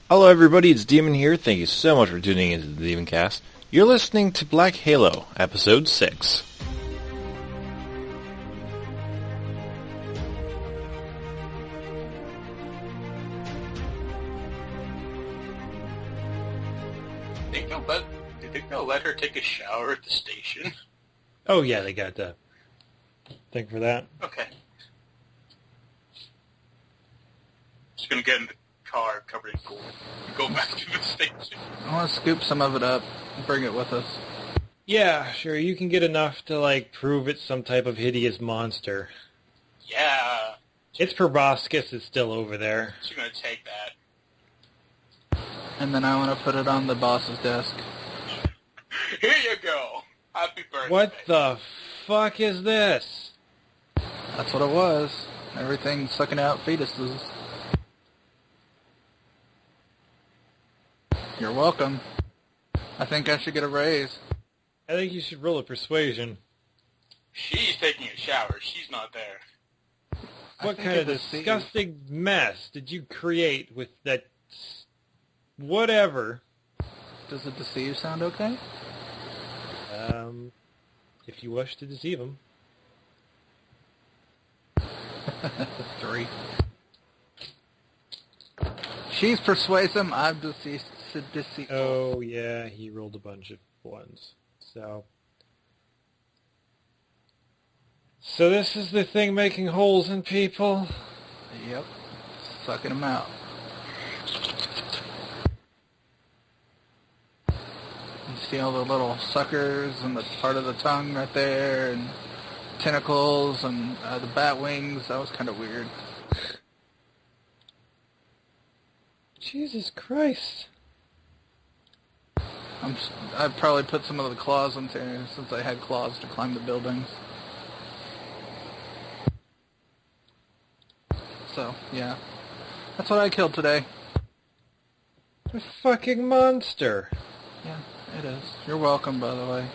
Hello everybody, it's Demon here. Thank you so much for tuning into the Demon Cast. You're listening to Black Halo, Episode 6. Do you think they'll let her take a shower at the station? Oh yeah, they got the thing for that. Okay. Just gonna get in the car covered in gold and go back to the station. I want to scoop some of it up and bring it with us. Yeah, sure, you can get enough to, prove it's some type of hideous monster. Yeah. Its proboscis is still over there. She's gonna take that. And then I want to put it on the boss's desk. Here you go. Happy birthday. What the fuck is this? That's what it was. Everything sucking out fetuses. You're welcome. I think I should get a raise. I think you should roll a persuasion. She's taking a shower. She's not there. What kind of disgusting mess did you create with that whatever? Does it deceive sound okay? If you wish to deceive him. 3. She's persuasive, I'm deceitful. Oh, yeah, he rolled a bunch of ones. So this is the thing making holes in people? Yep. Sucking them out. You see all the little suckers and the part of the tongue right there, and tentacles and the bat wings. That was kind of weird. Jesus Christ. I'd probably put some of the claws in there since I had claws to climb the buildings. So, yeah. That's what I killed today. A fucking monster. Yeah, it is. You're welcome, by the way.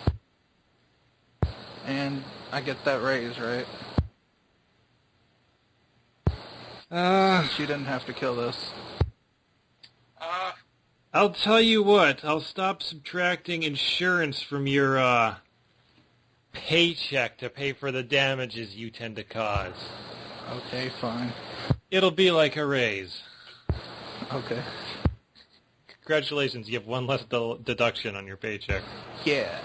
And I get that raise, right? Since you didn't have to kill this. I'll tell you what, I'll stop subtracting insurance from your, paycheck to pay for the damages you tend to cause. Okay, fine. It'll be like a raise. Okay. Congratulations, you have one less deduction on your paycheck. Yeah.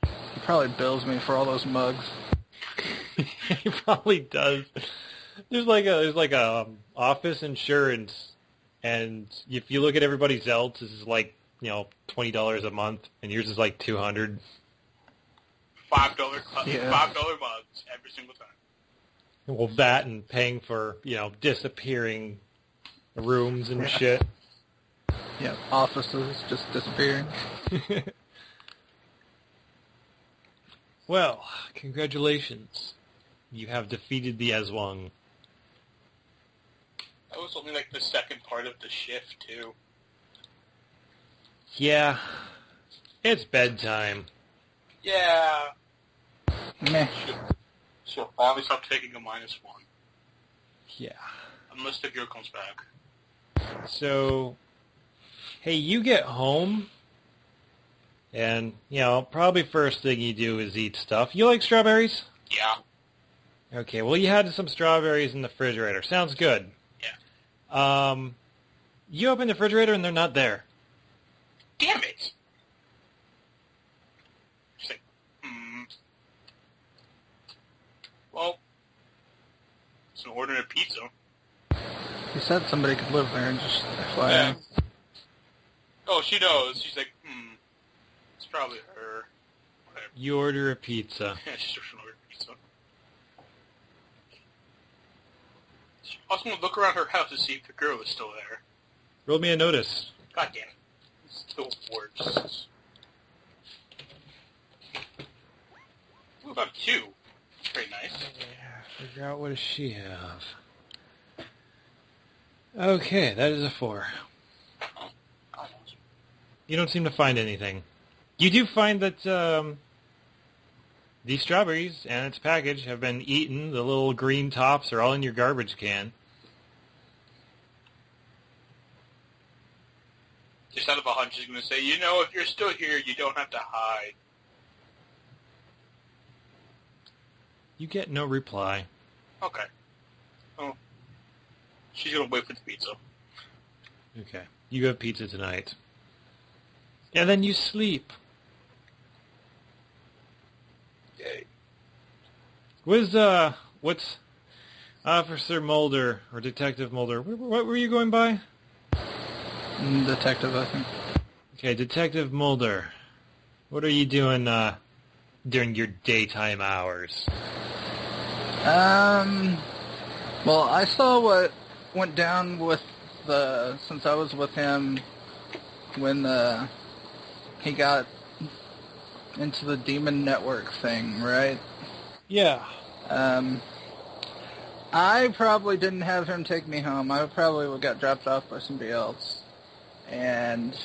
He probably bills me for all those mugs. He probably does. There's like a office insurance, and if you look at everybody's else, this is $20 a month, and yours is like $200. $5 mugs every single time. Well, that and paying for disappearing rooms and shit. Yeah, offices just disappearing. Well, congratulations. You have defeated the Ezwang. That was only the second part of the shift, too. Yeah. It's bedtime. Yeah. Meh. She'll finally stop taking a -1. Yeah. Unless the girl comes back. So, hey, you get home, and, probably first thing you do is eat stuff. You like strawberries? Yeah. Okay, well, you had some strawberries in the refrigerator. Sounds good. Yeah. You open the refrigerator and they're not there. Damn it! She's like, Well, so ordering a pizza. You said somebody could live there, just FYI. Yeah. Oh, she knows. She's like, it's probably her. Whatever. You order a pizza. Yeah, she's just gonna order pizza. I was gonna look around her house to see if the girl was still there. Roll me a notice. God damn it. It's still gorgeous. Ooh, about 2. Very nice. Yeah, figure out what does she have. Okay, that is a 4. You don't seem to find anything. You do find that these strawberries and its package have been eaten. The little green tops are all in your garbage can. Just out of a hunch, he's going to say, you know, if you're still here, you don't have to hide. You get no reply. Okay. Oh. She's going to wait for the pizza. Okay. You have pizza tonight. And then you sleep. Yay. What's Officer Mulder, or Detective Mulder, what were you going by? Detective, I think. Okay, Detective Mulder. What are you doing, during your daytime hours? Well, I saw what went down with since I was with him when, he got into the Demon Network thing, right? Yeah. I probably didn't have him take me home. I probably would got dropped off by somebody else. And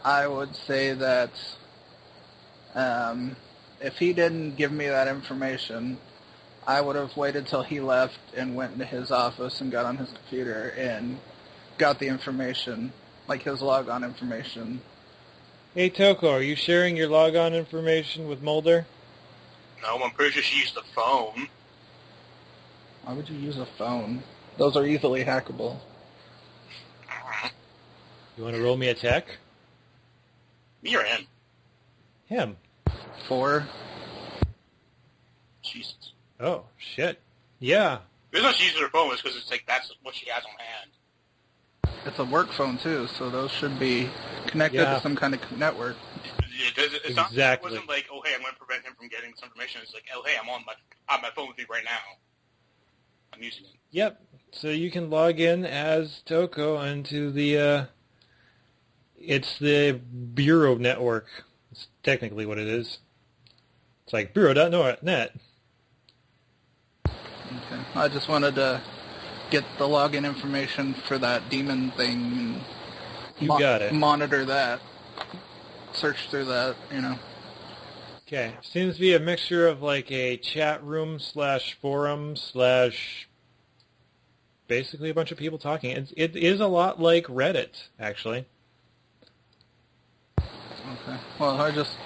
I would say that if he didn't give me that information, I would have waited till he left and went into his office and got on his computer and got the information, like his logon information. Hey, Toko, are you sharing your logon information with Mulder? No, I'm pretty sure she used the phone. Why would you use a phone? Those are easily hackable. You want to roll me a tech? Me or him? Him. 4. Jesus. Oh, shit. Yeah. The reason she uses her phone is because it's like that's what she has on hand. It's a work phone too, so those should be connected to some kind of network. It's not, it wasn't like, oh hey, I'm going to prevent him from getting this information. It's like, oh hey, I'm on my phone with me right now. I'm using it. Yep. So you can log in as Toko into the, it's the Bureau network. It's technically what it is. It's like bureau.net. Okay. I just wanted to get the login information for that demon thing and got it. Monitor that. Search through that, you know. Okay. Seems to be a mixture of like a chat room / forum / basically a bunch of people talking. It is a lot like Reddit, actually. Okay. Well, I just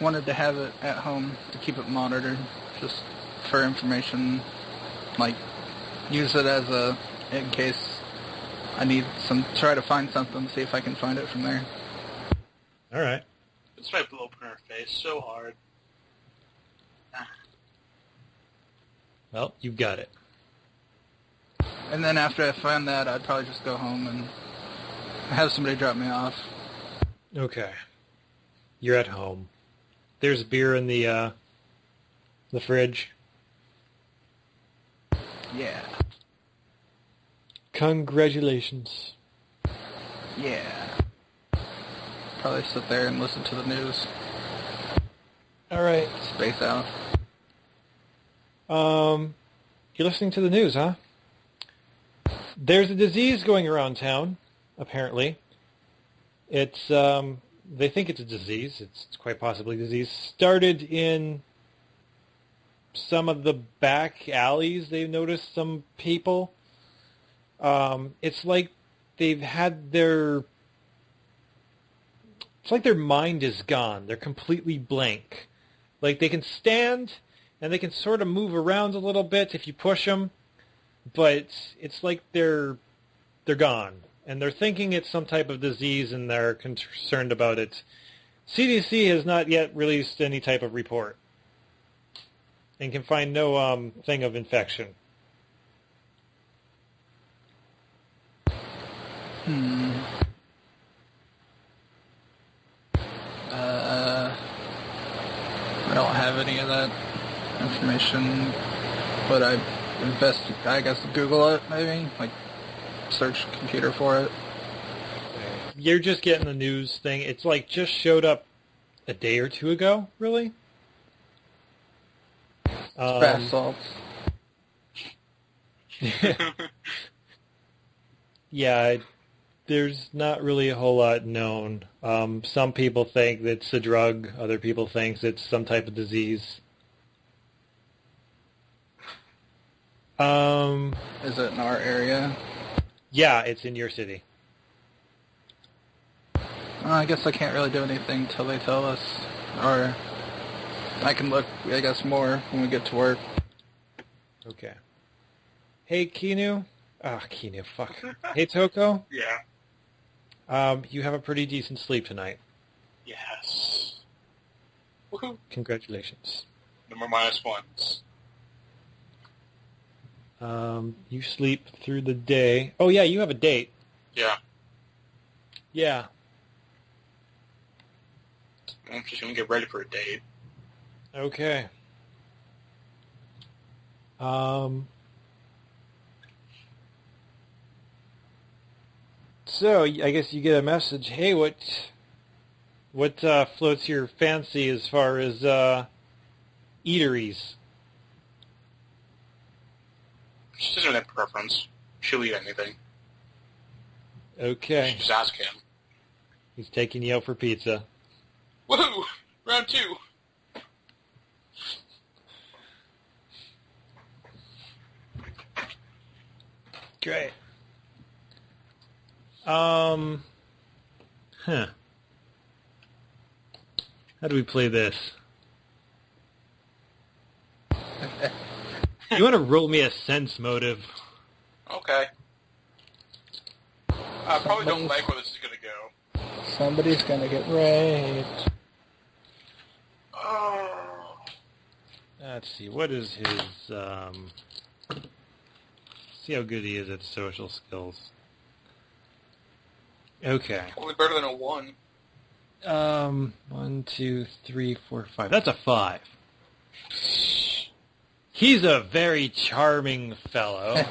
wanted to have it at home to keep it monitored, just for information, like use it as in case I need try to find something, see if I can find it from there. All right. This might blow up in her face so hard. Well, you've got it. And then after I find that, I'd probably just go home and have somebody drop me off. Okay. You're at home. There's beer in the fridge. Yeah. Congratulations. Yeah. Probably sit there and listen to the news. All right. Space out. You're listening to the news, huh? There's a disease going around town, apparently. It's, they think it's a disease. It's quite possibly a disease. Started in some of the back alleys. They've noticed some people. It's like they've had it's like their mind is gone. They're completely blank. Like they can stand and they can sort of move around a little bit if you push them, but it's like they're gone. And they're thinking it's some type of disease and they're concerned about it. CDC has not yet released any type of report and can find no thing of infection. I don't have any of that information, but I guess Google it maybe, like search computer for it. You're just getting the news thing. It's like just showed up a day or two ago, really? Bath salts. Yeah, there's not really a whole lot known. Some people think that it's a drug. Other people think it's some type of disease. Is it in our area? Yeah, it's in your city. I guess I can't really do anything till they tell us. Or I can look, I guess, more when we get to work. Okay. Hey, Kinu. Kinu, fuck. Hey, Toko. Yeah. You have a pretty decent sleep tonight. Yes. Woohoo. Congratulations. No more -1s. You sleep through the day. Oh, yeah, you have a date. Yeah. Yeah. I'm just gonna get ready for a date. Okay. So, I guess you get a message. Hey, what floats your fancy as far as eateries? She doesn't have a preference. She'll eat anything. Okay. Just ask him. He's taking you out for pizza. Woohoo! Round 2. Great. Huh. How do we play this? You want to roll me a sense motive? Okay. I probably don't like where this is gonna go. Somebody's gonna get raped. Oh. Let's see. What is his? See how good he is at social skills. Okay. Only better than a 1. 1, 2, 3, 4, 5. That's a 5. He's a very charming fellow.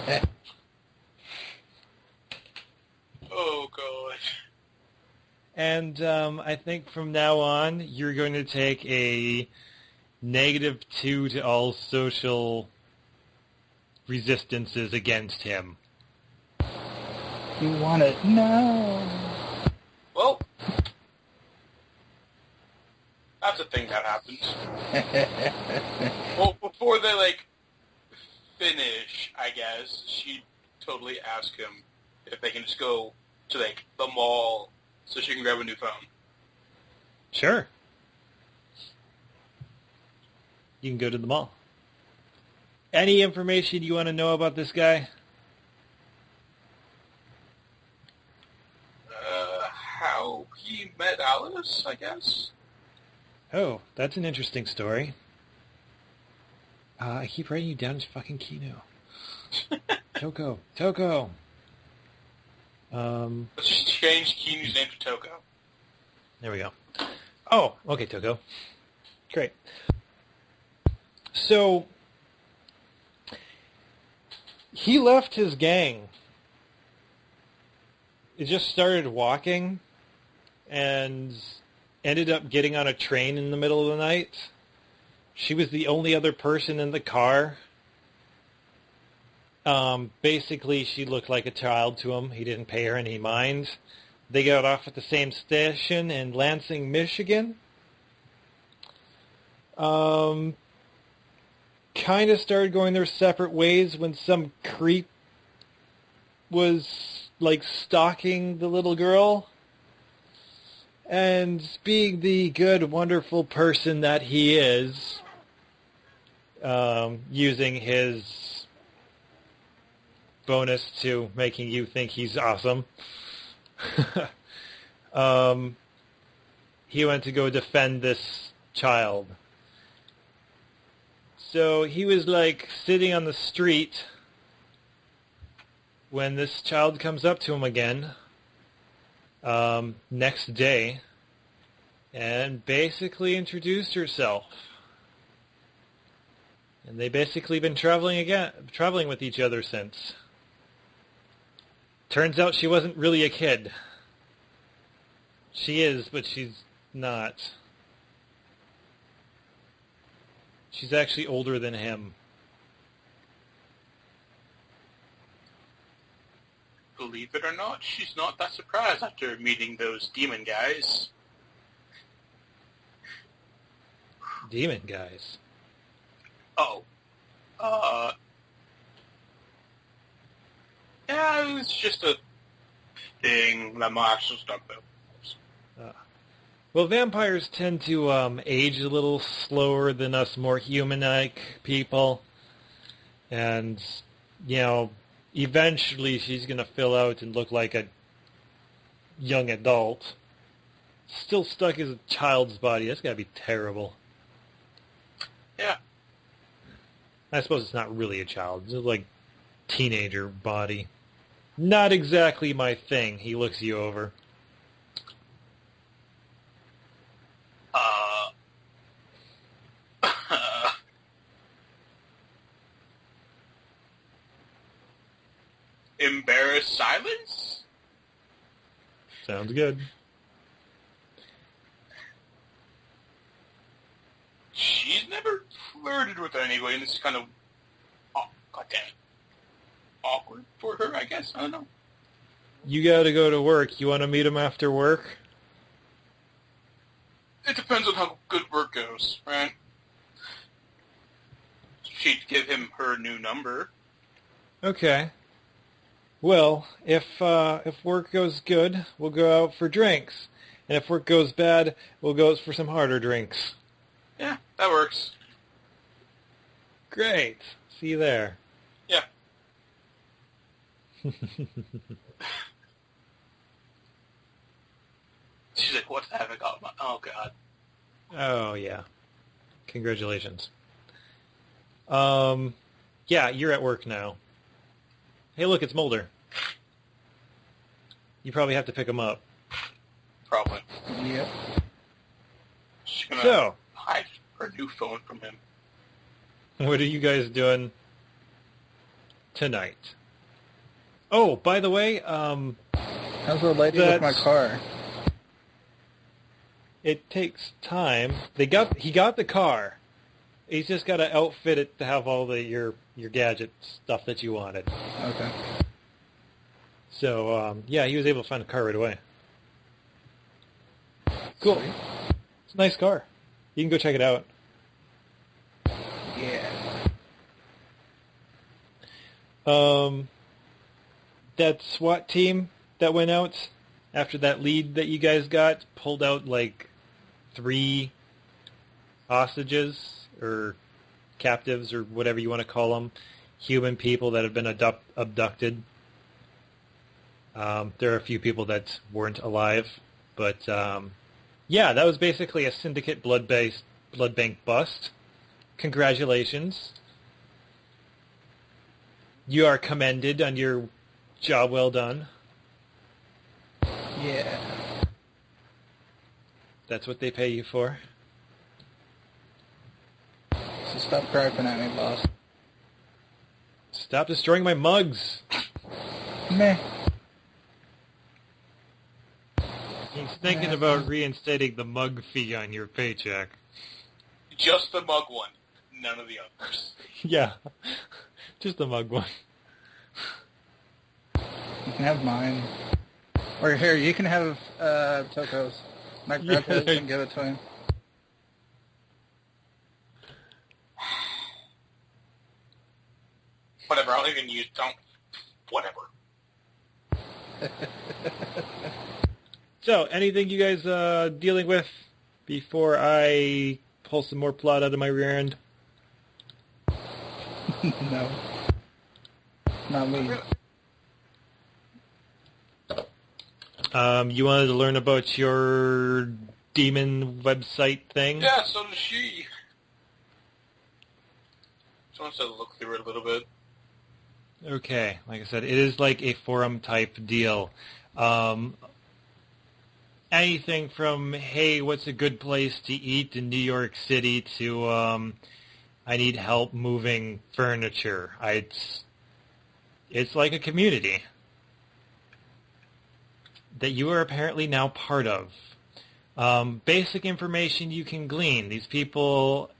Oh, God. And I think from now on, you're going to take a -2 to all social resistances against him. You want it now. Well, that's a thing that happens. Well, before they, finish, I guess, she'd totally ask him if they can just go to, the mall so she can grab a new phone. Sure. You can go to the mall. Any information you want to know about this guy? How he met Alice, I guess. Oh, that's an interesting story. I keep writing you down as fucking Kino. Toko. Let's just change Kinu's name to Toko. There we go. Oh, okay, Toko. Great. So, he left his gang. He just started walking and ended up getting on a train in the middle of the night. She was the only other person in the car. Basically, she looked like a child to him. He didn't pay her any mind. They got off at the same station in Lansing, Michigan. Kind of started going their separate ways when some creep was, stalking the little girl. And being the good, wonderful person that he is, using his bonus to making you think he's awesome, he went to go defend this child. So he was, sitting on the street when this child comes up to him again, next day, and basically introduced herself. And they basically been traveling with each other since. Turns out she wasn't really a kid. She is, but she's not. She's actually older than him. Believe it or not, she's not that surprised after meeting those demon guys. Demon guys? Oh. Yeah, it was just a thing that my actual stuff though. Well, vampires tend to age a little slower than us more human-like people. And, eventually she's going to fill out and look like a young adult. Still stuck as a child's body. That's got to be terrible. Yeah. I suppose it's not really a child. It's like teenager body. Not exactly my thing. He looks you over. Embarrassed silence? Sounds good. She's never flirted with anybody, and it's kind of, goddamn, awkward for her, I guess. I don't know. You gotta go to work. You want to meet him after work? It depends on how good work goes, right? She'd give him her new number. Okay. Well, if work goes good, we'll go out for drinks. And if work goes bad, we'll go for some harder drinks. Yeah, that works. Great. See you there. Yeah. She's like, what have I got? Oh, God. Oh, yeah. Congratulations. Yeah, you're at work now. Hey, look, it's Mulder. You probably have to pick him up. Probably. Yep. She's gonna So, hide her new phone from him. what are you guys doing tonight? Oh, by the way, How's the lady with my car? it takes time. He got the car. He's just got to outfit it to have all your gadget stuff that you wanted. Okay. So, yeah, he was able to find the car right away. Cool. Sweet. It's a nice car. You can go check it out. Yeah. That SWAT team that went out after that lead that you guys got pulled out like 3 hostages or captives or whatever you want to call them, human people that have been abducted. There are a few people that weren't alive, but yeah, that was basically a syndicate blood bank bust. Congratulations. You are commended on your job well done. Yeah. That's what they pay you for. So stop griping at me, boss. Stop destroying my mugs. Meh. He's thinking about reinstating the mug fee on your paycheck. Just the mug one. None of the others. Yeah, just the mug one. You can have mine. Or here, you can have Toko's. My grab his and give it to him. Whatever, I don't even use, whatever. So, anything you guys dealing with before I pull some more plot out of my rear end? No. Not me. You wanted to learn about your demon website thing? Yeah, so does she. Just wants to look through it a little bit. Okay, like I said, it is like a forum type deal. Anything from, hey, what's a good place to eat in New York City to, I need help moving furniture. It's like a community that you are apparently now part of. Basic information you can glean. These people,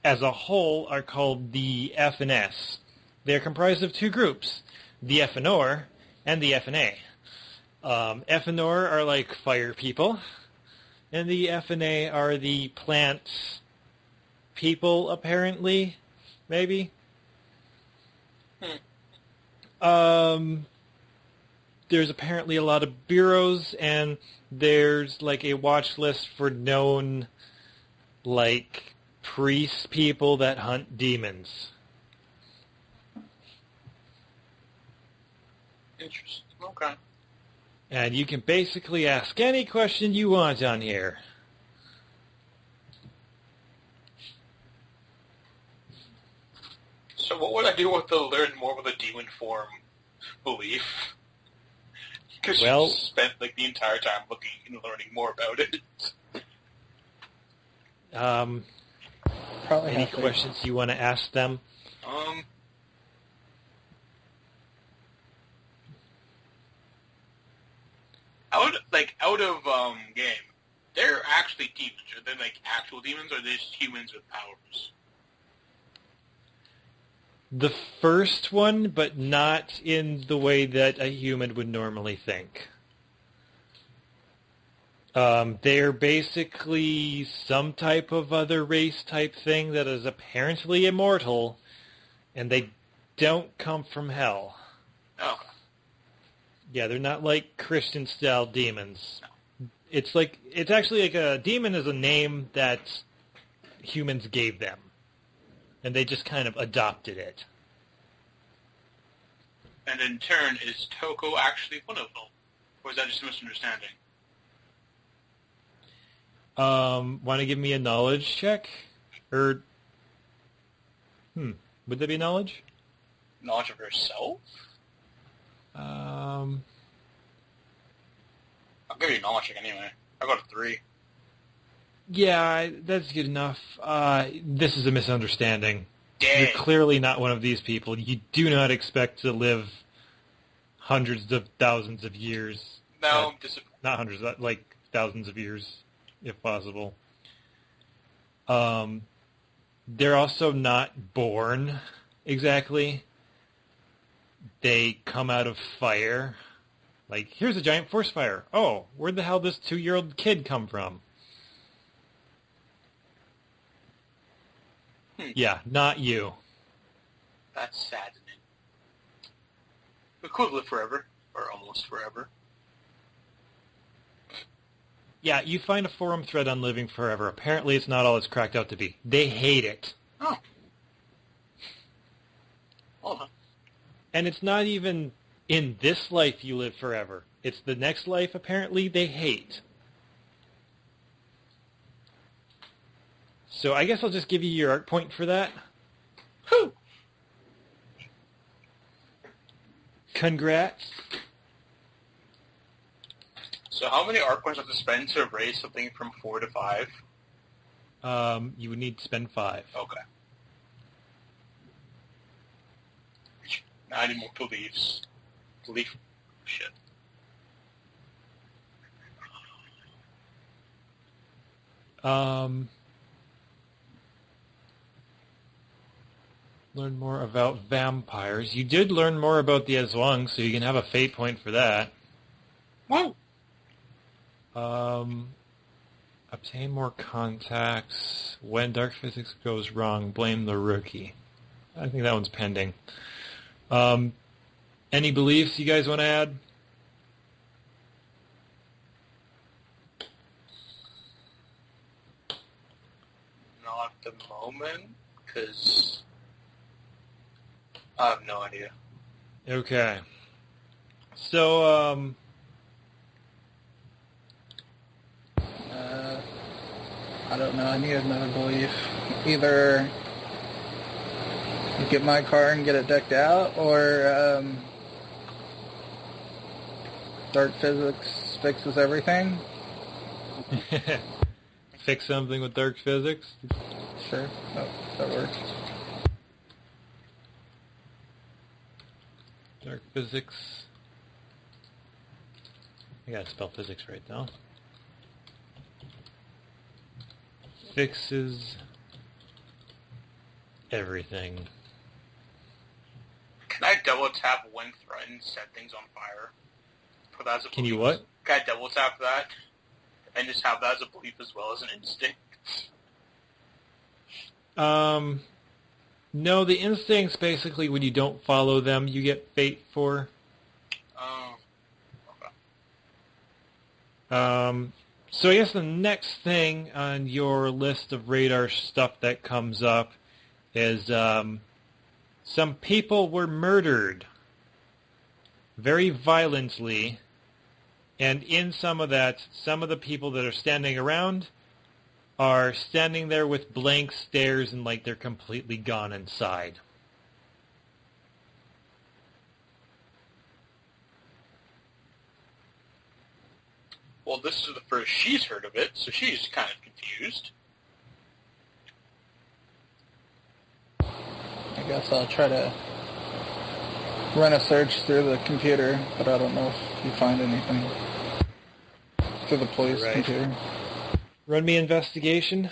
as a whole, are called the F&S. They're comprised of 2 groups, the FNOR and the FNA. FNOR are like fire people, and the FNA are the plant people, apparently, maybe. There's there's apparently a lot of bureaus, and there's like a watch list for known like priest people that hunt demons. Interesting. Okay. And you can basically ask any question you want on here. So what would I do with the learn more with a demon form belief? Because Well- you spent like the entire time looking and learning more about it. Probably Any have to. questions you want to ask them? Out of game, they're actually demons. Are they like actual demons, or are they just humans with powers? The first one, but not in the way that a human would normally think. They're basically some type of other race type thing that is apparently immortal, and they don't come from hell. Oh, Yeah, they're not like Christian-style demons. It's actually like a demon is a name that humans gave them, and they just kind of adopted it. and in turn, is Toko actually one of them, or is that just a misunderstanding? Want to give me a knowledge check? Or, would that be knowledge? Knowledge of herself? Um, I'll give you a knowledge check anyway. I got a 3. yeah, that's good enough. This is a misunderstanding. Dang. You're clearly not one of these people. You do not expect to live hundreds of thousands of years. No, I'm disappointed. Not hundreds, like thousands of years, if possible. They're also not born exactly. They come out of fire. Like, here's a giant forest fire. Oh, where'd the hell this 2-year-old kid come from? Yeah, not you. That's saddening. We could live forever, or almost forever. Yeah, you find a forum thread on living forever. Apparently it's not all it's cracked out to be. They hate it. Oh. Hold on. And it's not even in this life you live forever. It's the next life, apparently, they hate. So I guess I'll just give you your art point for that. Whew. Congrats. So how many art points have to spend to raise something from 4 to 5? You would need to spend 5. Okay. Now I need more beliefs. Belief shit. Learn more about vampires. You did learn more about the Azwang, so you can have a fate point for that. Whoa! Obtain more contacts. When dark physics goes wrong, blame the rookie. I think that one's pending. Any beliefs you guys want to add? Not at the moment, because I have no idea. Okay. So, I don't know. I need another belief. Either get my car and get it decked out, or dark physics fixes everything. fix something with dark physics? Sure, that works. Dark physics. I gotta spell physics right now. Fixes everything. Can I double tap when threatened set things on fire? Put that as a Can you belief. what? Can I double tap that? And just have that as a belief as well as an instinct? No, the instincts basically when you don't follow them, you get fate for. Oh. So I guess the next thing on your list of radar stuff that comes up is some people were murdered very violently, and in some of that, some of the people that are standing around are standing there with blank stares and like they're completely gone inside. Well, this is the first she's heard of it, so she's kind of confused. I guess I'll try to run a search through the computer, but I don't know if you find anything through the police computer. Run me investigation.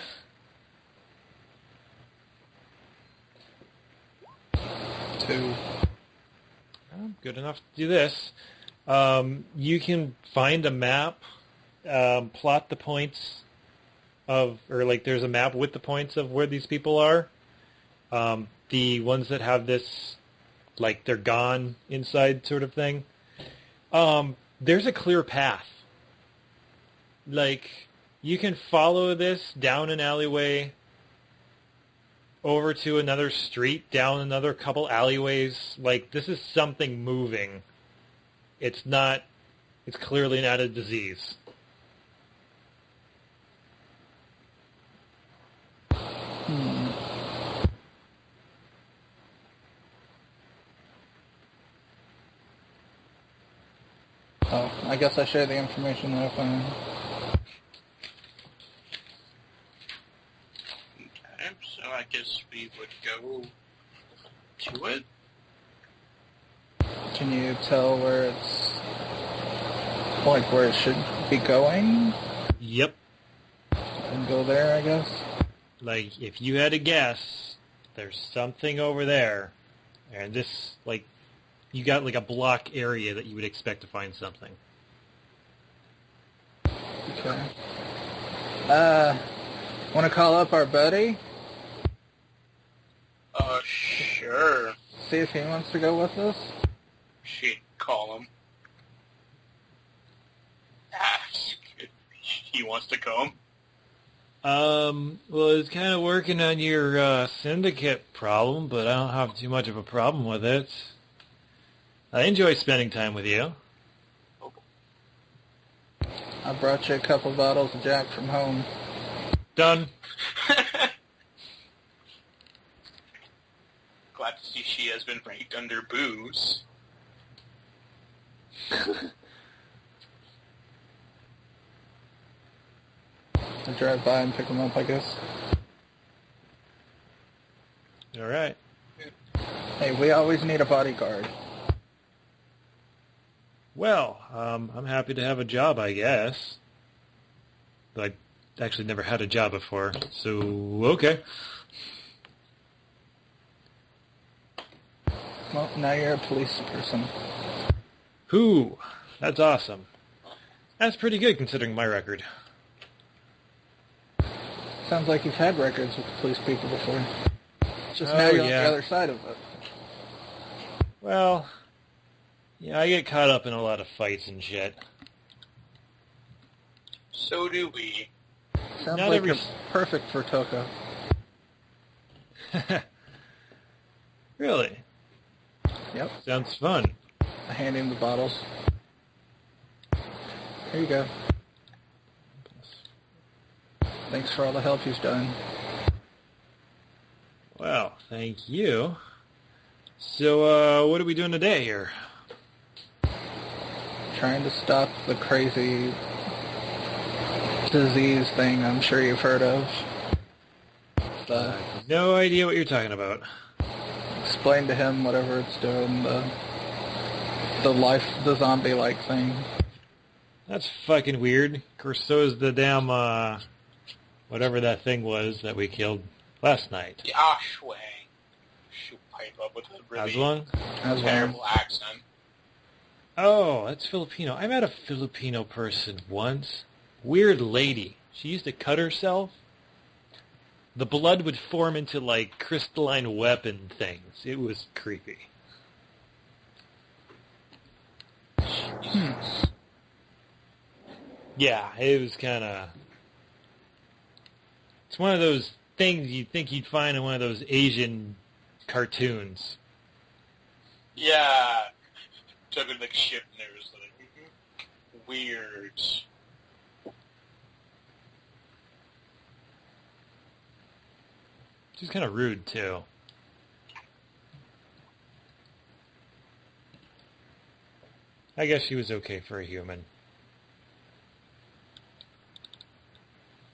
2. Good enough to do this. You can find a map, plot the points of, or like there's a map with the points of where these people are. The ones that have this, like they're gone inside sort of thing. There's a clear path. Like, you can follow this down an alleyway, over to another street, down another couple alleyways. Like, this is something moving. It's clearly not a disease. Oh, I guess I share the information that I found. Okay, so I guess we would go to it. Can you tell where it's, like, where it should be going? Yep. And go there, I guess? Like, if you had to guess, there's something over there. And this, like, you got like a block area that you would expect to find something. Okay. Want to call up our buddy? Sure. See if he wants to go with us? She'd call him. Ask if he wants to come. Well, it's kind of working on your syndicate problem, but I don't have too much of a problem with it. I enjoy spending time with you. I brought you a couple bottles of Jack from home. Done. Glad to see she has been ranked under booze. I drive by and pick them up, I guess. All right. Hey, we always need a bodyguard. Well, I'm happy to have a job, I guess. But I actually never had a job before, so okay. Well, now you're a police person. Whew, that's awesome. That's pretty good considering my record. Sounds like you've had records with the police people before. Just Oh, now you're on yeah. the other side of it. Well, yeah, I get caught up in a lot of fights and shit. So do we. Sounds Not like every- you're perfect for Toko. Really? Yep. Sounds fun. I hand him the bottles. Here you go. Thanks for all the help you've done. Well, thank you. So, what are we doing today here? Trying to stop the crazy disease thing I'm sure you've heard of. No idea what you're talking about. Explain to him whatever it's doing, the zombie-like thing. That's fucking weird. Of course, so is the damn, whatever that thing was that we killed last night. The Ashwang. She'll pipe up with a really Aswang? terrible accent. Oh, that's Filipino. I met a Filipino person once. Weird lady. She used to cut herself. The blood would form into, like, crystalline weapon things. It was creepy. Yeah, it was kind of... It's one of those things you'd think you'd find in one of those Asian cartoons. Yeah. Took it like ship and it was like, weird. She's kind of rude, too. I guess she was okay for a human.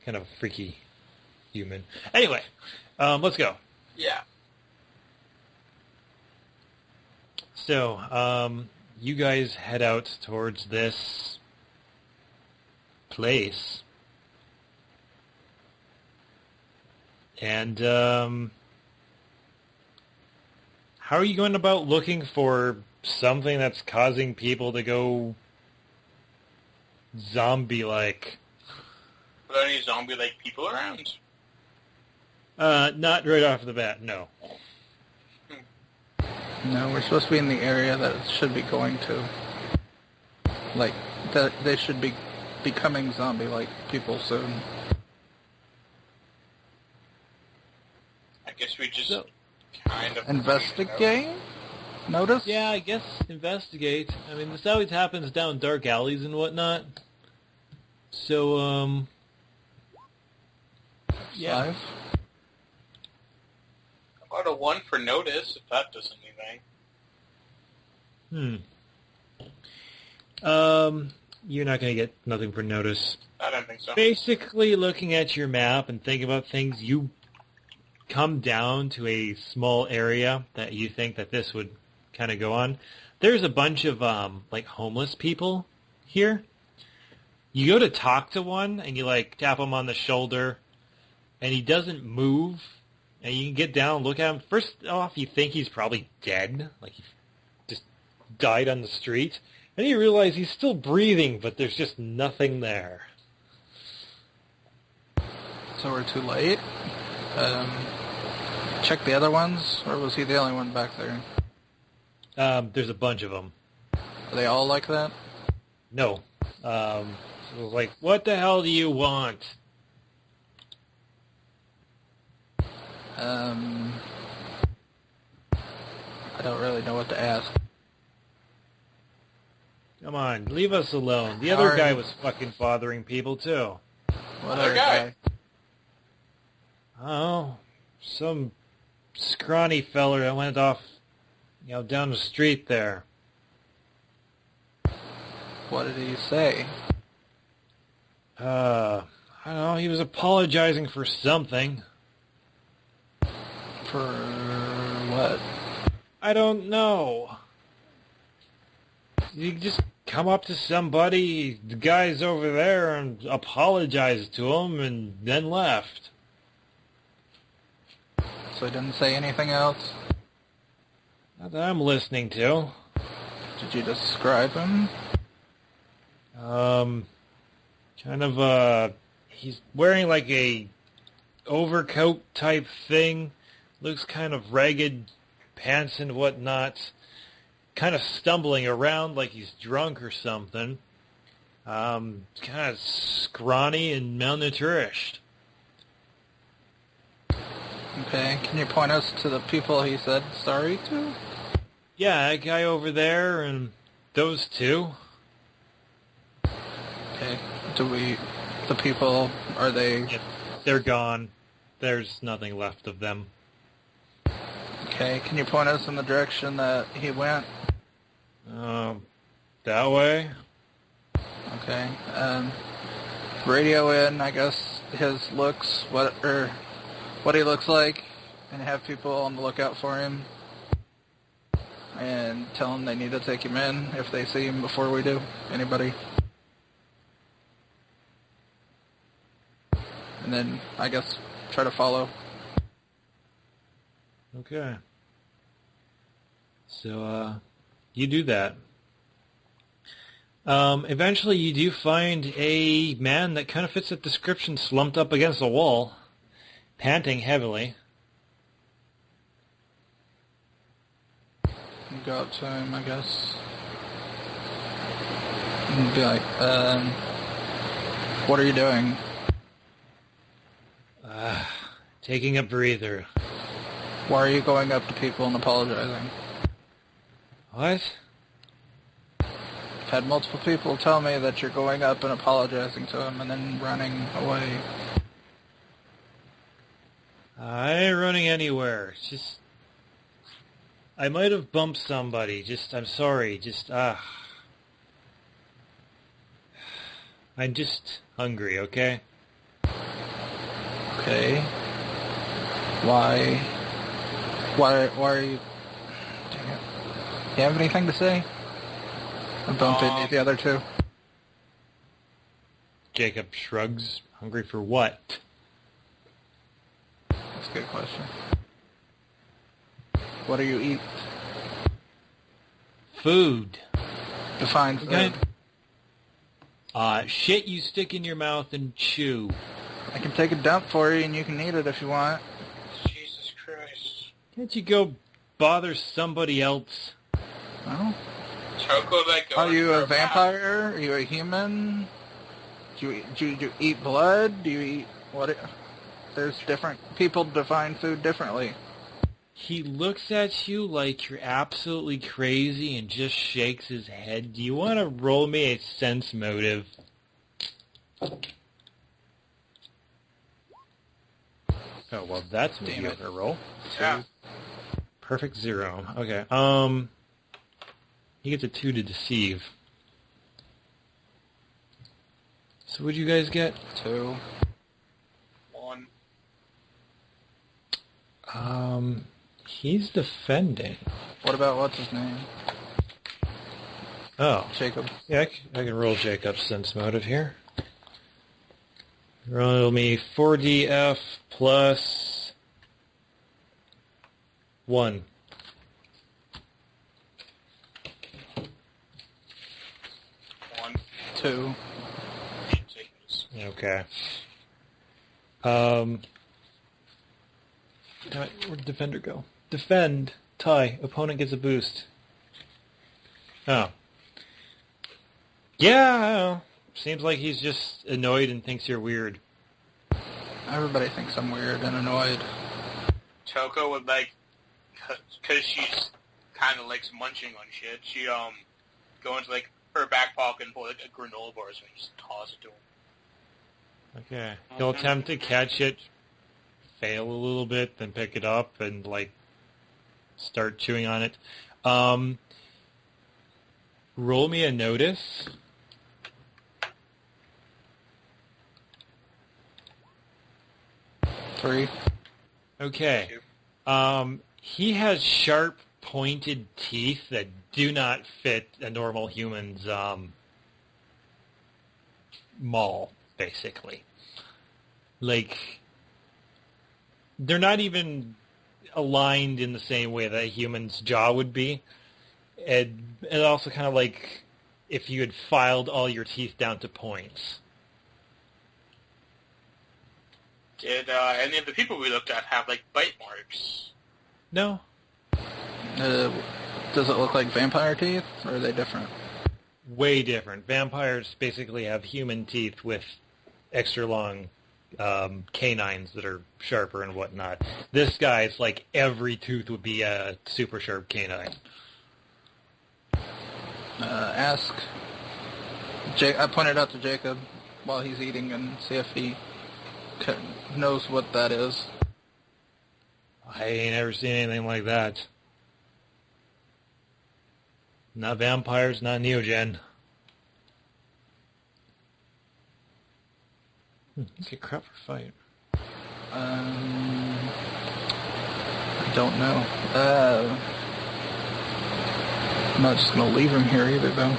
Kind of a freaky human. Anyway, let's go. Yeah. So, you guys head out towards this place. And, how are you going about looking for something that's causing people to go zombie-like? Are there any zombie-like people around? Not right off the bat, no. No, we're supposed to be in the area that it should be going to. Like, that they should be becoming zombie-like people soon. I guess we just kind of... Investigate? Notice? Yeah, I guess investigate. I mean, this always happens down dark alleys and whatnot. So, yeah. 5? About a 1 for notice, if that does anything. You're not going to get nothing for notice. I don't think so. Basically, looking at your map and thinking about things, you come down to a small area that you think that this would kind of go on. There's a bunch of, like, homeless people here. You go to talk to one, and you, like, tap him on the shoulder, and he doesn't move, and you can get down and look at him. First off, you think he's probably dead, like he just died on the street. And you realize he's still breathing, but there's just nothing there. So we're too late? Check the other ones, or was he the only one back there? There's a bunch of them. Are they all like that? No. So like, what the hell do you want? I don't really know what to ask. Come on, leave us alone. The other guy was fucking bothering people, too. What Other guy? Oh, some scrawny feller that went off, down the street there. What did he say? I don't know, he was apologizing for something. For what? I don't know. You just come up to somebody, the guy's over there, and apologize to him, and then left. So he didn't say anything else? Not that I'm listening to. Did you describe him? He's wearing like a overcoat type thing. Looks kind of ragged, pants and whatnot. Kind of stumbling around like he's drunk or something. Kind of scrawny and malnourished. Okay, can you point us to the people he said sorry to? Yeah, that guy over there and those two. Okay, the people, are they... Yep, they're gone. There's nothing left of them. Okay, can you point us in the direction that he went? That way? Okay, radio in, I guess, his looks, what he looks like, and have people on the lookout for him, and tell them they need to take him in if they see him before we do. Anybody? And then, I guess, try to follow. Okay. So, you do that. Eventually you do find a man that kind of fits that description, slumped up against a wall, panting heavily. Go up to him, I guess. And be like, What are you doing? Taking a breather. Why are you going up to people and apologizing? What? I've had multiple people tell me that you're going up and apologizing to them and then running away. I ain't running anywhere. It's just... I might have bumped somebody. I'm sorry. I'm just hungry, okay? Okay. Why are you... Dang it. You have anything to say? I bumped into the other two. Jacob shrugs. Hungry for what? That's a good question. What do you eat? Food. Define food. Shit you stick in your mouth and chew. I can take a dump for you and you can eat it if you want. Jesus Christ. Can't you go bother somebody else? No? Choco, like, Are you a vampire? Are you a human? Do you eat blood? Do you eat... what? There's different... people define food differently. He looks at you like you're absolutely crazy and just shakes his head. Do you want to roll me a sense motive? Oh, well, that's mediocre roll. Yeah. Perfect 0. Okay. He gets a 2 to deceive. So what'd you guys get? 2. 1. He's defending. What about what's his name? Oh. Jacob. Yeah, I can roll Jacob's sense motive here. Roll me 4df plus 1. 1. 2. Okay. Where'd defender go? Defend. Tie. Opponent gets a boost. Oh. Yeah. Seems like he's just annoyed and thinks you're weird. Everybody thinks I'm weird and annoyed. Choco would, like, because she's kind of likes munching on shit, she, go into, like, her back pocket and pull, like, a granola bar and just toss it to him. Okay. He'll attempt to catch it, fail a little bit, then pick it up and, like, start chewing on it. Roll me a notice. Three. Okay. He has sharp, pointed teeth that do not fit a normal human's maul, basically. Like, they're not even aligned in the same way that a human's jaw would be. And also kind of like if you had filed all your teeth down to points. Did any of the people we looked at have, like, bite marks? No. Does it look like vampire teeth, or are they different? Way different. Vampires basically have human teeth with extra long canines that are sharper and whatnot. This guy's like every tooth would be a super sharp canine. Ask... I pointed out to Jacob while he's eating and see if he knows what that is. I ain't ever seen anything like that. Not vampires, not Neogen. Let's get crap for fight. I don't know. I'm not just going to leave him here either, though.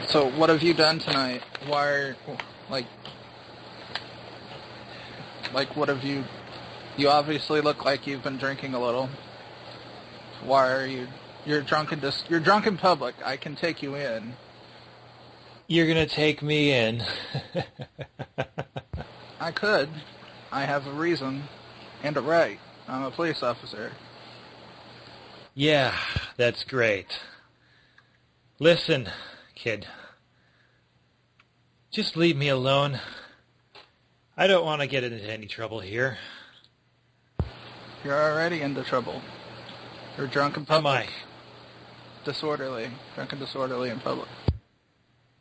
So, what have you done tonight? What have you... You obviously look like you've been drinking a little. Why are you... You're drunk in public. I can take you in. You're gonna take me in. I could. I have a reason and a right. I'm a police officer. Yeah, that's great. Listen, kid. Just leave me alone. I don't want to get into any trouble here. You're already into trouble. You're drunk in Am public. I? Disorderly. Drunk and disorderly in public.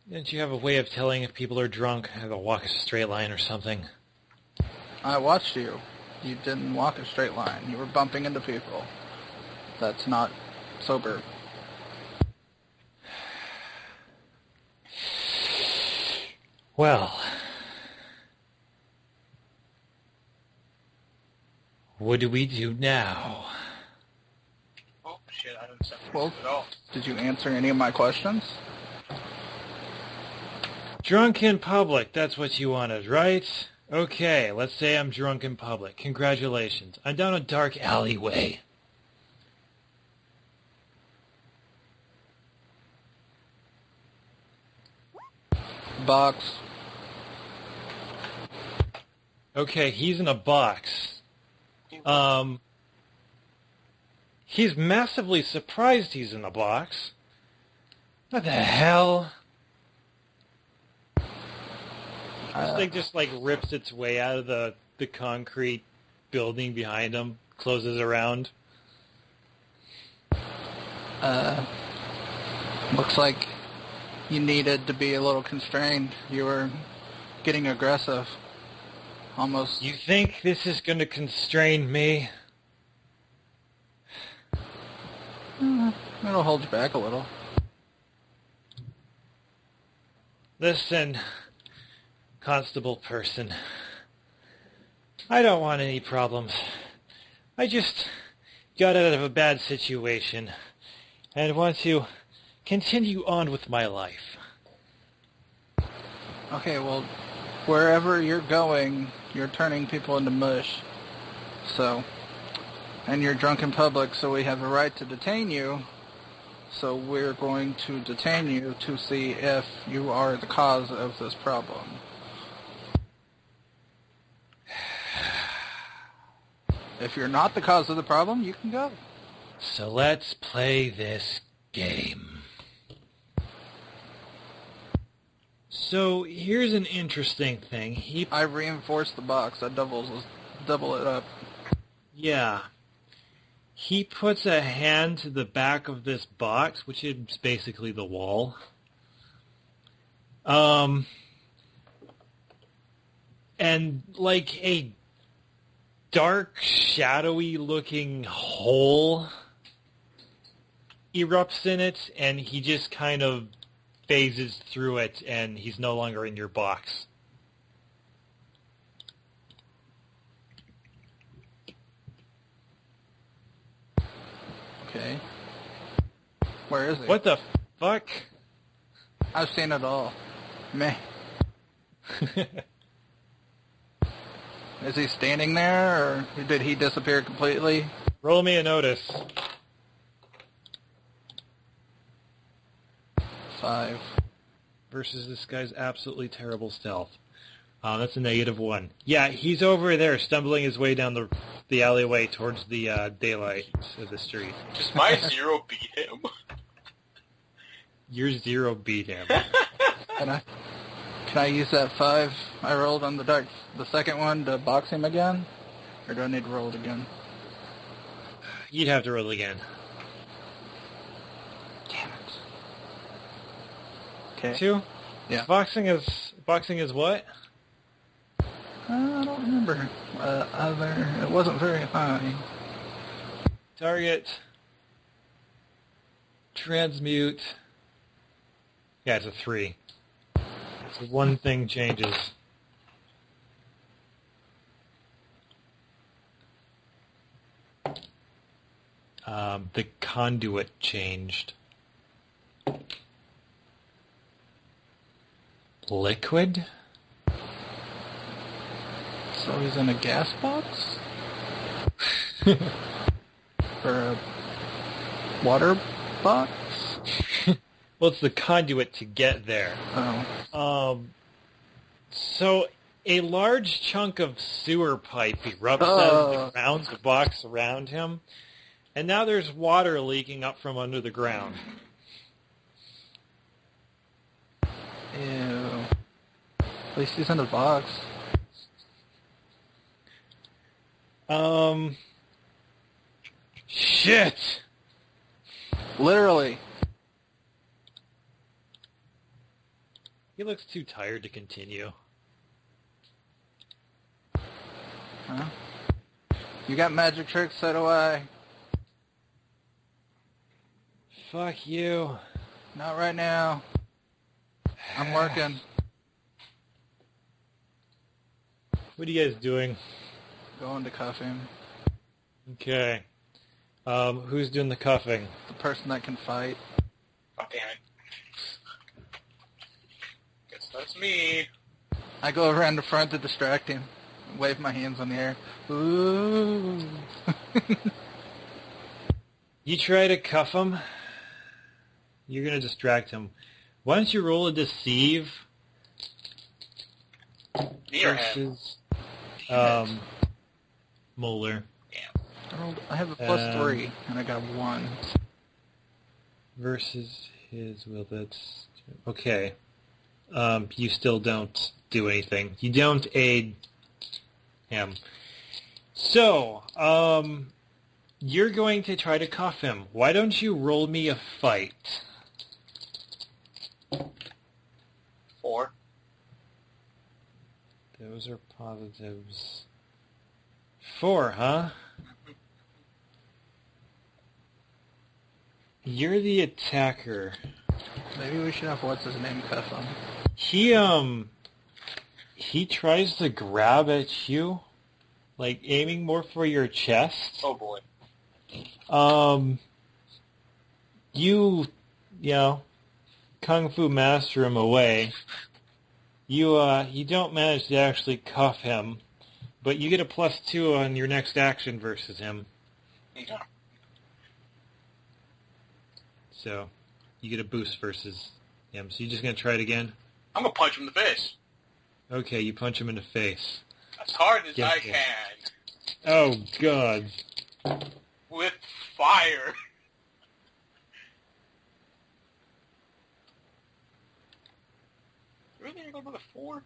Didn't you have a way of telling if people are drunk? Have to walk a straight line or something? I watched you. You didn't walk a straight line. You were bumping into people. That's not sober. Well, what do we do now? Oh, shit, I didn't sound Well, at all. did you answer any of my questions? Drunk in public, that's what you wanted, right? Okay, let's say I'm drunk in public. Congratulations. I'm down a dark alleyway. Box. Okay, he's in a box. He's massively surprised he's in a box. What the hell? This thing just rips its way out of the concrete building behind him, closes around. Looks like you needed to be a little constrained. You were getting aggressive. Almost. You think this is going to constrain me? It'll hold you back a little. Listen, constable person. I don't want any problems. I just got out of a bad situation and want to continue on with my life. Okay, well, wherever you're going, you're turning people into mush. So, and you're drunk in public, so we have a right to detain you. So we're going to detain you to see if you are the cause of this problem. If you're not the cause of the problem, you can go. So let's play this game. So here's an interesting thing. I reinforced the box. I double it up. Yeah. He puts a hand to the back of this box, which is basically the wall. And a dark, shadowy looking hole erupts in it, and he just kind of phases through it, and he's no longer in your box. Okay. Where is he? What the fuck? I've seen it all. Meh. Is he standing there, or did he disappear completely? Roll me a notice. 5. Versus this guy's absolutely terrible stealth. That's a -1. Yeah, he's over there stumbling his way down the alleyway towards the daylight of the street. Does my 0 beat him? Your 0 beat him. Can I use that 5 I rolled on the second one to box him again? Or do I need to roll it again? You'd have to roll again. Damn it. Okay. 2? Yeah. Boxing is what? I don't remember. It wasn't very high. Target. Transmute. Yeah, it's a 3. So one thing changes. The conduit changed. Liquid? So he's in a gas box? Or a water box? Well, it's the conduit to get there. Oh. So a large chunk of sewer pipe erupts out of the ground, the box around him, and now there's water leaking up from under the ground. Ew. At least he's in the box. Shit! Literally. He looks too tired to continue. Huh? You got magic tricks, so do I. Fuck you. Not right now. I'm working. What are you guys doing? Going to cuff him. Okay. Who's doing the cuffing? The person that can fight. Oh, damn it. Guess that's me. I go around the front to distract him. Wave my hands in the air. Ooh. You try to cuff him. You're going to distract him. Why don't you roll a deceive Near him. versus Molar I have a +3, and I got 1. versus his will. That's okay. You still don't do anything. You don't aid him. So, you're going to try to cuff him. Why don't you roll me a fight? 4. Those are positives. 4, huh? You're the attacker. Maybe we should have what's his name cuff him. He tries to grab at you, like aiming more for your chest. Oh boy. You know, kung fu master him away. You don't manage to actually cuff him, but you get a +2 on your next action versus him. Yeah. So, you get a boost versus him. So you're just gonna try it again? I'm gonna punch him in the face. Okay, you punch him in the face. As hard as Yes, I yes. can. Oh God! With fire. Really? You're going with a 4?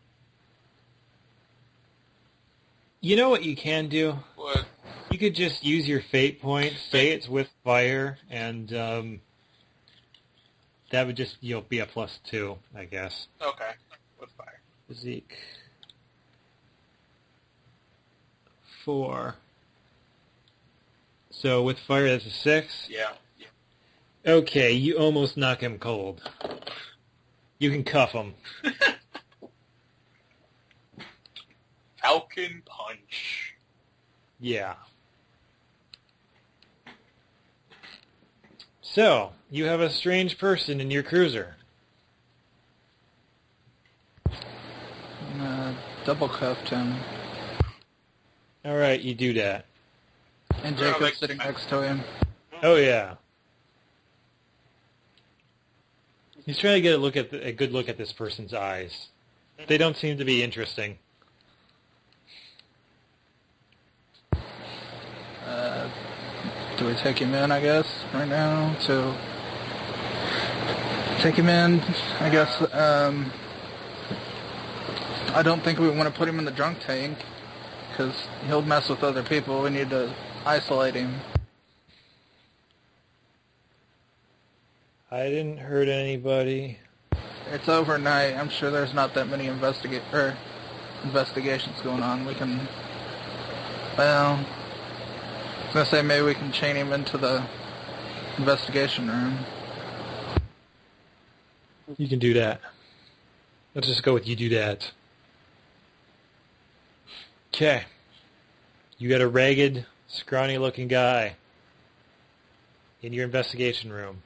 You know what you can do? What? You could just use your fate point, say it's with fire, and that would just be a +2, I guess. Okay. With fire. Physique 4. So with fire, that's a 6. Yeah. Okay, you almost knock him cold. You can cuff him. Falcon punch. Yeah. So, you have a strange person in your cruiser. Double cuffed him. Alright, you do that. And Yeah, Jacob's like- sitting next to him. Oh yeah. He's trying to get a good look at this person's eyes. They don't seem to be interesting. Do we take him in, I guess, right now? To take him in, I guess, I don't think we want to put him in the drunk tank, because he'll mess with other people. We need to isolate him. I didn't hurt anybody. It's overnight. I'm sure there's not that many investigations going on. We can, well, I was going to say maybe we can chain him into the investigation room. You can do that. Let's just go with you do that. Okay. You got a ragged, scrawny-looking guy in your investigation room.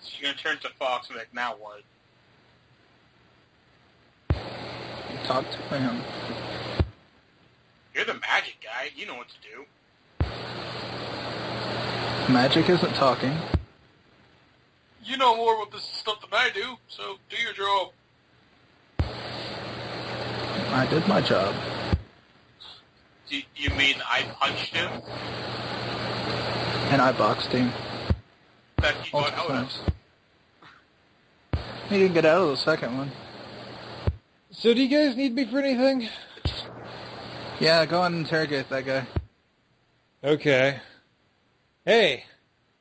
She's gonna turn to Fox and be like, now what? Talk to him. You're the magic guy. You know what to do. Magic isn't talking. You know more about this stuff than I do, so do your job. I did my job. Do you mean I punched him? And I boxed him. That God, how times. else? He didn't get out of the second one. So do you guys need me for anything? Yeah, go on and interrogate that guy. Okay. Hey,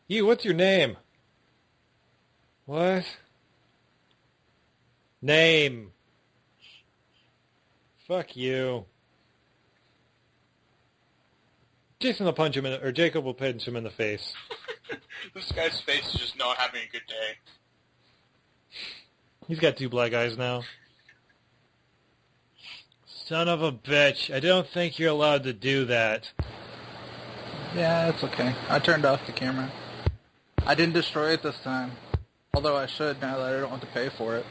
you, what's your name? What? Name. Fuck you. Jason will punch him in, or Jacob will punch him in the face. This guy's face is just not having a good day. He's got 2 black eyes now. Son of a bitch, I don't think you're allowed to do that. Yeah, it's okay. I turned off the camera. I didn't destroy it this time. Although I should now that I don't want to pay for it.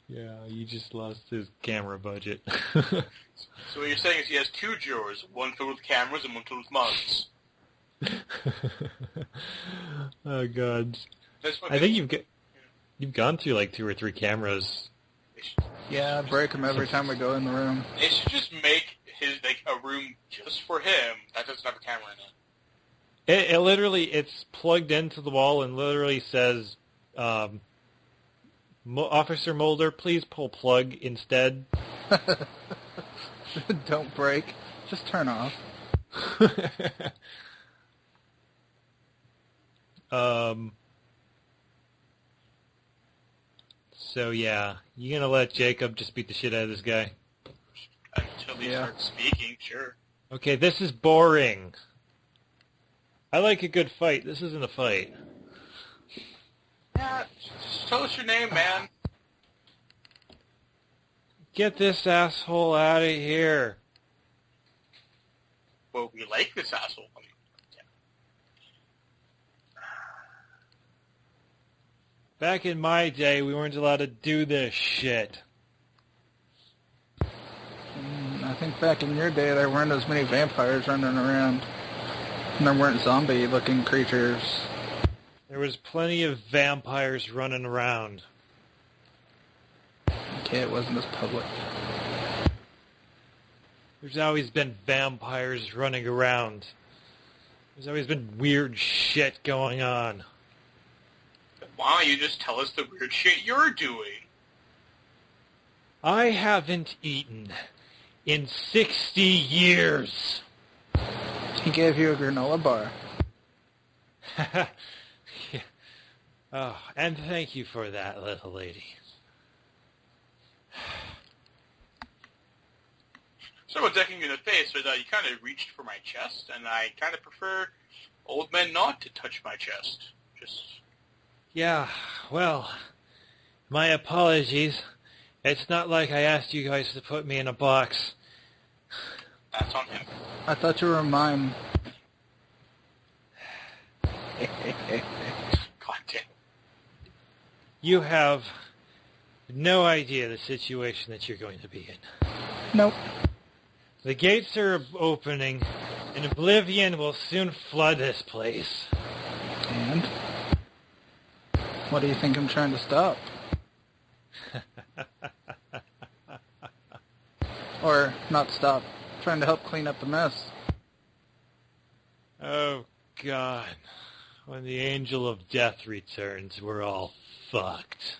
Yeah, you just lost his camera budget. So what you're saying is he has 2 drawers, one filled with cameras and one filled with mugs. Oh God! That's what I think you've gone through like 2 or 3 cameras. Yeah, I break him every time we go in the room. They should just make his a room just for him that doesn't have a camera in it. It literally, it's plugged into the wall and literally says, Officer Mulder, please pull plug instead. Don't break. Just turn off. So yeah, you gonna let Jacob just beat the shit out of this guy? Until he starts speaking, sure. Okay, this is boring. I like a good fight. This isn't a fight. Yeah, just tell us your name, man. Get this asshole out of here. Well, we like this asshole. I mean, yeah. Back in my day, we weren't allowed to do this shit. I think back in your day there weren't as many vampires running around. And there weren't zombie-looking creatures. There was plenty of vampires running around. Okay, it wasn't as public. There's always been vampires running around. There's always been weird shit going on. Why don't you just tell us the weird shit you're doing? I haven't eaten in 60 years. He gave you a granola bar. Yeah. Oh, and thank you for that, little lady. Sorry about decking you in the face, but you kind of reached for my chest, and I kind of prefer old men not to touch my chest. Just... Yeah, well, my apologies. It's not like I asked you guys to put me in a box. That's on him. I thought you were a mime. God damn. You have no idea the situation that you're going to be in. Nope. The gates are opening, and oblivion will soon flood this place. And? What do you think I'm trying to stop? Or not stop. Trying to help clean up the mess. Oh, God. When the angel of death returns, we're all fucked.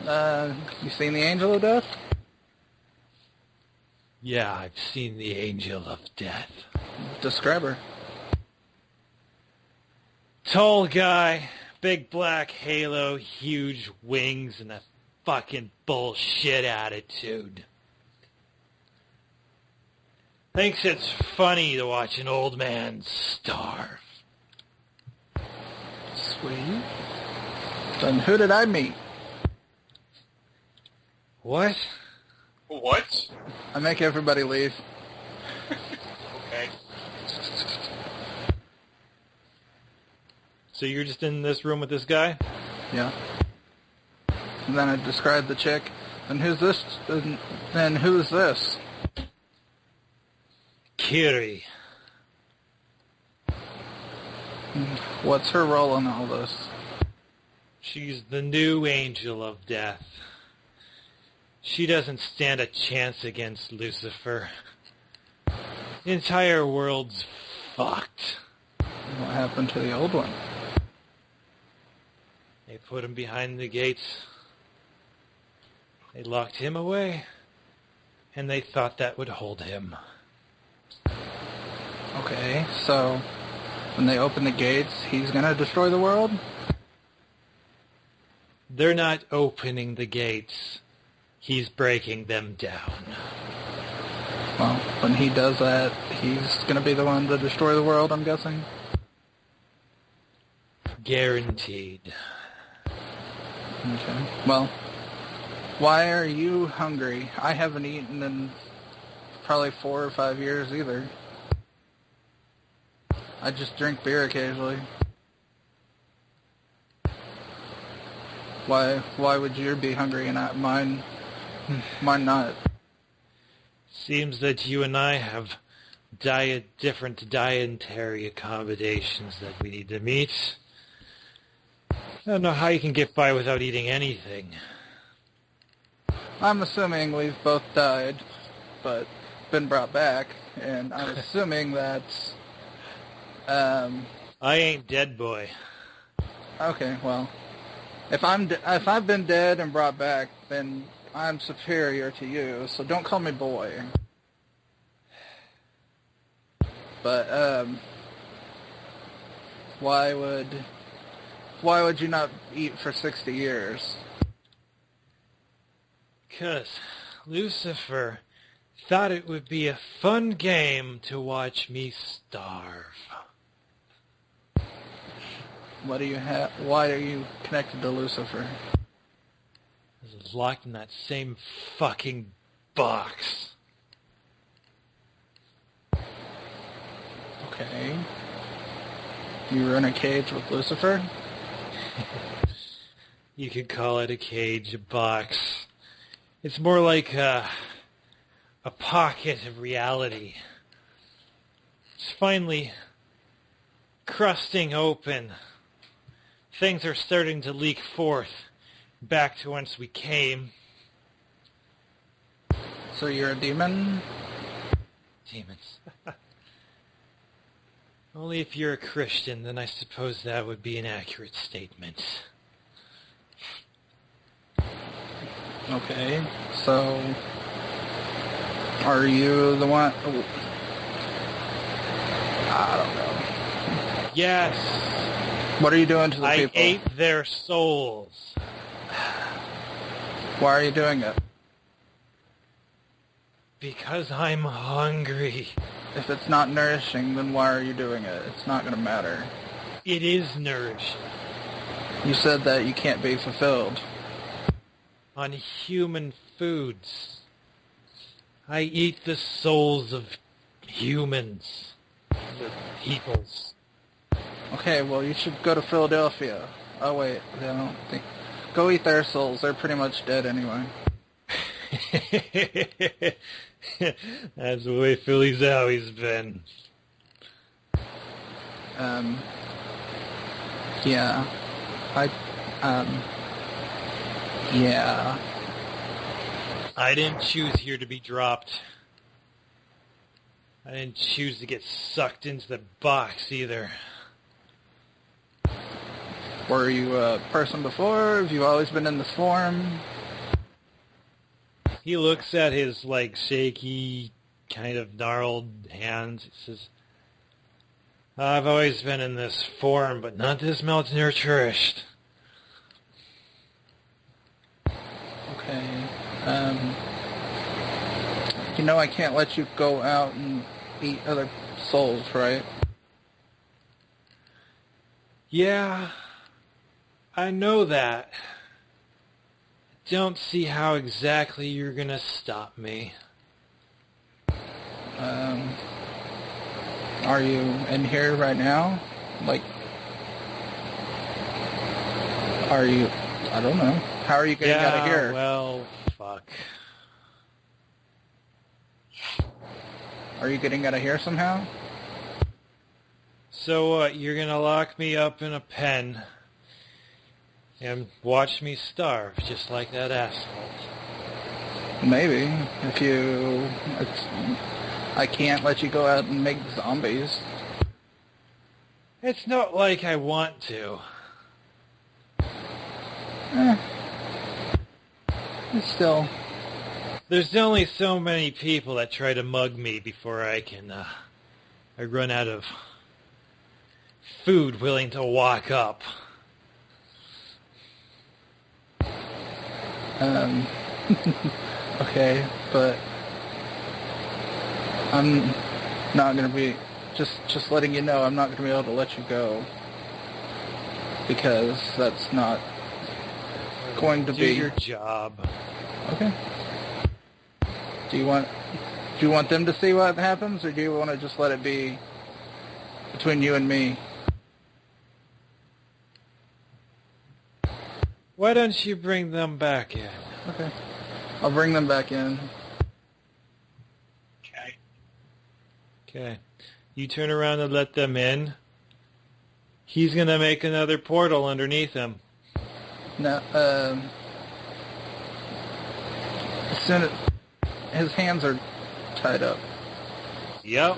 You seen the Angel of Death? Yeah, I've seen the angel of death. Describe her. Tall guy, big black halo, huge wings, and a fucking bullshit attitude. Thinks it's funny to watch an old man starve. Sweet. Then who did I meet? What? What? I make everybody leave. Okay. So you're just in this room with this guy? Yeah. And then I describe the chick. And who's this? Then who's this? Kiri. What's her role in all this? She's the new angel of death. She doesn't stand a chance against Lucifer. The entire world's fucked. What happened to the old one? They put him behind the gates. They locked him away, and they thought that would hold him. Okay, so when they open the gates, he's gonna destroy the world? They're not opening the gates. He's breaking them down. Well, when he does that, he's gonna be the one to destroy the world, I'm guessing? Guaranteed. Okay. Well, why are you hungry? I haven't eaten in probably 4 or 5 years either. I just drink beer occasionally. Why would you be hungry and not mine not? Seems that you and I have different dietary accommodations that we need to meet. I don't know how you can get by without eating anything. I'm assuming we've both died, but been brought back, and I'm assuming that, I ain't dead, boy. okay, well, if I've been dead and brought back, then I'm superior to you, so don't call me boy. But, why would you not eat for 60 years? 'Cause Lucifer thought it would be a fun game to watch me starve. What do you have? Why are you connected to Lucifer? I was locked in that same fucking box. Okay. You were in a cage with Lucifer? You could call it a cage, a box. It's more like a pocket of reality. It's finally crusting open. Things are starting to leak forth back to whence we came. So you're a demon? Demons. Only if you're a Christian, then I suppose that would be an accurate statement. Okay, so are you the one? Oh, I don't know. Yes, What are you doing to the I people? ate their souls. Why are you doing it? Because I'm hungry. If it's not nourishing, then why are you doing it? It's not going to matter. It is nourishing. You said that you can't be fulfilled. On human foods. I eat the souls of humans. The peoples. Okay, well, you should go to Philadelphia. Oh, wait, I don't think... Go eat their souls. They're pretty much dead anyway. That's the way Philly's always been. Yeah. Yeah. I didn't choose here to be dropped. I didn't choose to get sucked into the box either. Were you a person before? Have you always been in this form? He looks at his, shaky, kind of gnarled hands. He says, I've always been in this form, but not this malnourished. Okay. You know I can't let you go out and eat other souls, right? Yeah, I know that. Don't see how exactly you're gonna stop me. Are you in here right now? Are you... I don't know. How are you getting out of here? Well, fuck. Are you getting out of here somehow? So what, you're gonna lock me up in a pen and watch me starve, just like that asshole? Maybe. I can't let you go out and make zombies. It's not like I want to. It's still... There's only so many people that try to mug me before I run out of food willing to walk up. Okay, but I'm not going to be... Just letting you know, I'm not going to be able to let you go. Because that's not going to Do be... your job. Okay. Do you want them to see what happens, or do you want to just let it be between you and me? Why don't you bring them back in? Okay. I'll bring them back in. Okay. Okay. You turn around and let them in. He's going to make another portal underneath him. Now, as soon as his hands are tied up, Yep.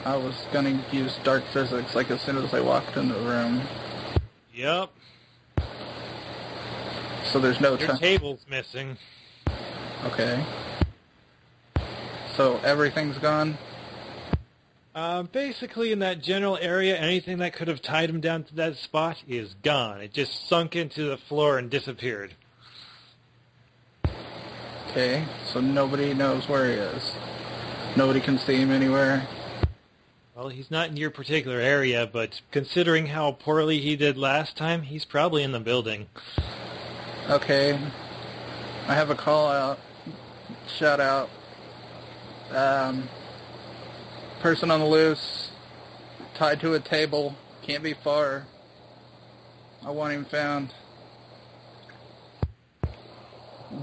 I was going to use dark physics, like as soon as I walked in the room. Yep. So there's no Your time. table's missing. Okay. So everything's gone? Basically, in that general area, anything that could have tied him down to that spot is gone. It just sunk into the floor and disappeared. Okay, so nobody knows where he is. Nobody can see him anywhere. Well, he's not in your particular area, but considering how poorly he did last time, he's probably in the building. Okay. I have a call out. Shout out. Person on the loose. Tied to a table. Can't be far. I want him found.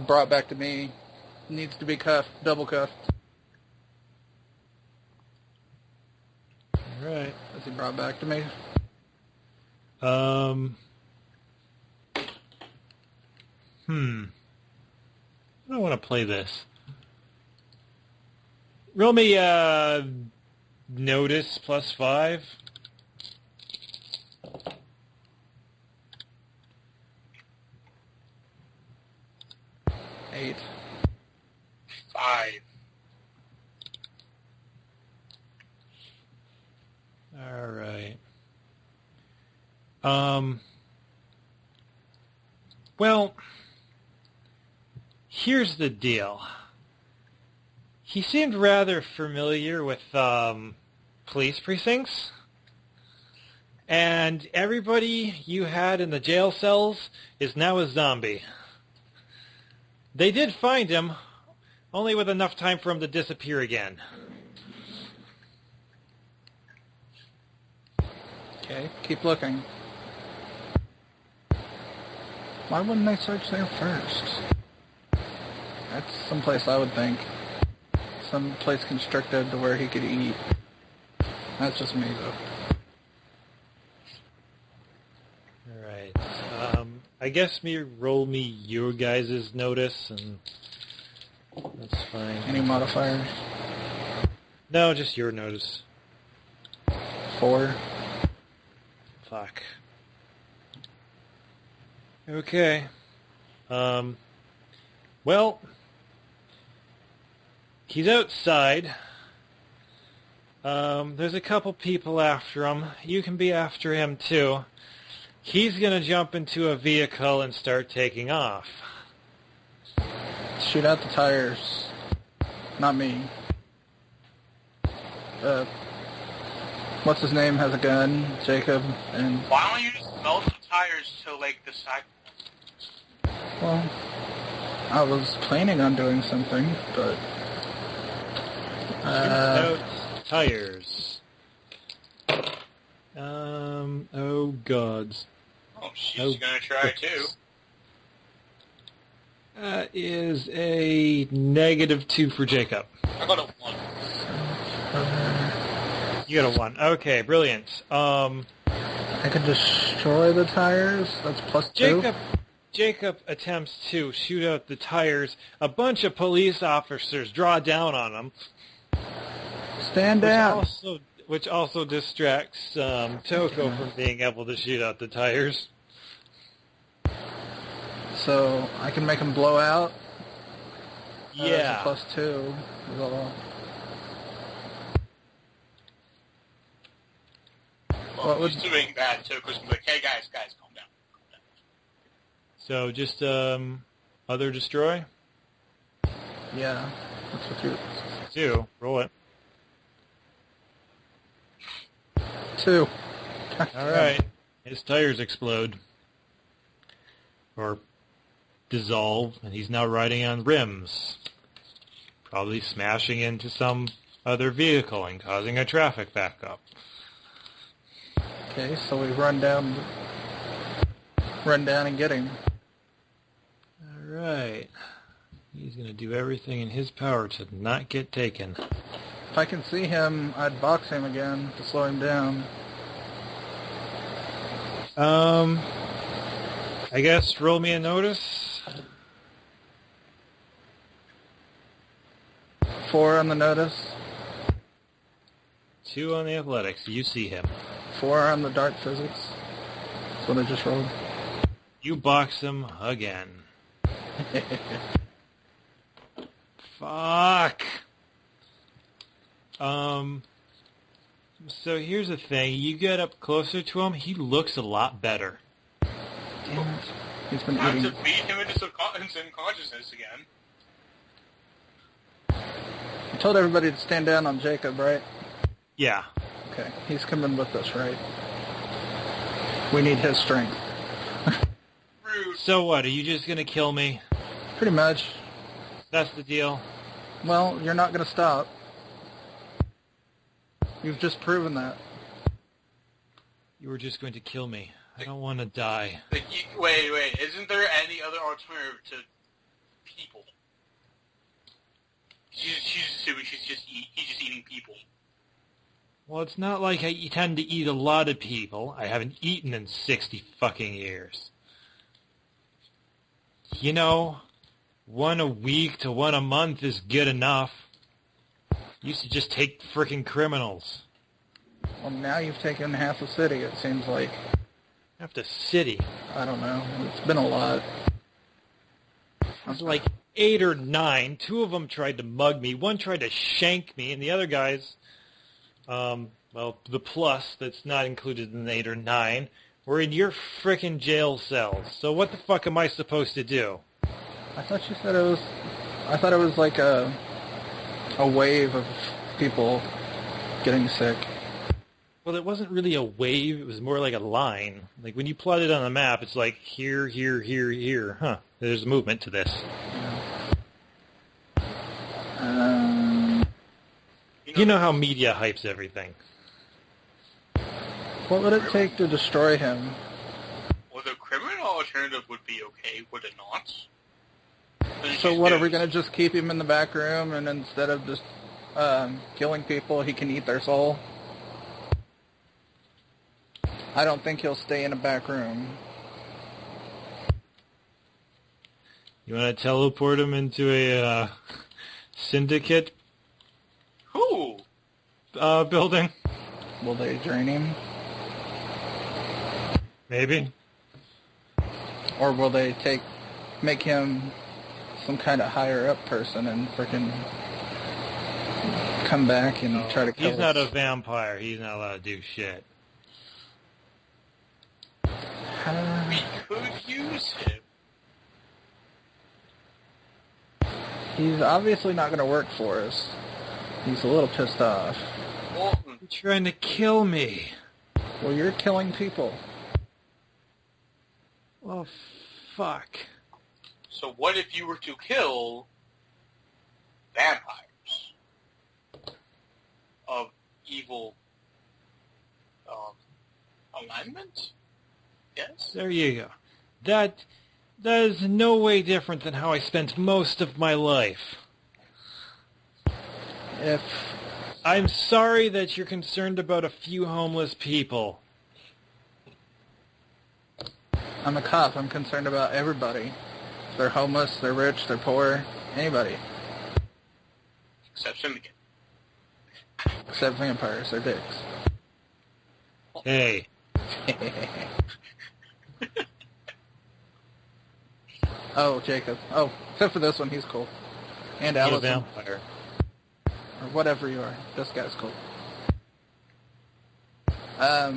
Brought back to me. Needs to be cuffed. Double cuffed. All right. Is he brought back to me? I don't want to play this. Roll me notice +5. Eight. 5. All right. Well, here's the deal. He seemed rather familiar with police precincts, and everybody you had in the jail cells is now a zombie. They did find him, only with enough time for him to disappear again. Okay, keep looking. Why wouldn't they search there first? That's someplace I would think. Someplace constricted to where he could eat. That's just me, though. Alright. I guess roll me your guys' notice, and that's fine. Any modifiers? No, just your notice. 4. Fuck. Okay. Well, he's outside. There's a couple people after him. You can be after him too. He's gonna jump into a vehicle and start taking off. Shoot out the tires. Not me. What's his name has a gun? Jacob, and... Why don't you just melt the tires to, like, the side? Well, I was planning on doing something, but... Out tires. Oh gods. Oh, she's gonna try, too. That is a -2 for Jacob. I got a 1. You got a 1. Okay, brilliant. I could destroy the tires? That's +2? Jacob attempts to shoot out the tires. A bunch of police officers draw down on him. Stand down! which also distracts Toko from being able to shoot out the tires. So I can make him blow out? Yeah. That's a +2. Is all. Well, he's doing that, Toko's gonna be like, hey guys, calm down. So just other destroy? Yeah. That's what you... 2. Roll it. 2. All right. His tires explode. Or dissolve, and he's now riding on rims. Probably smashing into some other vehicle and causing a traffic backup. Okay, so we run down and get him. All right. He's going to do everything in his power to not get taken. If I can see him, I'd box him again to slow him down. I guess roll me a notice. 4 on the notice. 2 on the athletics. You see him. 4 on the dart physics. That's what I just rolled. You box him again. Fuck. So here's the thing. You get up closer to him, he looks a lot better. Damn it. He's been Time eating. to beat him into unconsciousness again. I told everybody to stand down on Jacob, right? Yeah. Okay, he's coming with us, right? We need his strength. Rude. So what, are you just going to kill me? Pretty much. That's the deal? Well, you're not going to stop. You've just proven that. You were just going to kill me. I don't want to die. Like, wait, isn't there any other alternative to people? She's assuming he's just eating people. Well, it's not like I tend to eat a lot of people. I haven't eaten in 60 fucking years. You know, 1 a week to 1 a month is good enough. Used to just take frickin' criminals. Well, now you've taken half the city, it seems like. Half the city. I don't know. It's been a lot. It was like 8 or 9. 2 of them tried to mug me. 1 tried to shank me, and the other guys, well, the plus that's not included in the 8 or 9, were in your frickin' jail cells. So what the fuck am I supposed to do? I thought you said it was... I thought it was like a wave of people getting sick. Well, it wasn't really a wave. It was more like a line. Like when you plot it on the map, it's like here, here, here, here. Huh. There's movement to this. You know how media hypes everything. What would it take to destroy him? Well, the criminal alternative would be okay, would it not? So what, are we going to just keep him in the back room and instead of just killing people, he can eat their soul? I don't think he'll stay in a back room. You want to teleport him into a syndicate Who? building? Will they drain him? Maybe. Or will they make him some kind of higher up person and frickin' come back and try to kill He's not a us? vampire. He's not allowed to do shit. We could use him. He's obviously not going to work for us. He's a little pissed off. Well, You're trying to kill me. Well, you're killing people. Well, fuck. so what if you were to kill vampires of evil alignment? Yes? There you go. That is no way different than how I spent most of my life. If I'm sorry that you're concerned about a few homeless people. I'm a cop, I'm concerned about everybody. If they're homeless, they're rich, they're poor, anybody. Except Syndicate. Except vampires, they're dicks. Hey. Oh, Jacob. Oh, except for this one, he's cool. And I'm a Allison. vampire. Or whatever you are. This guy's cool. I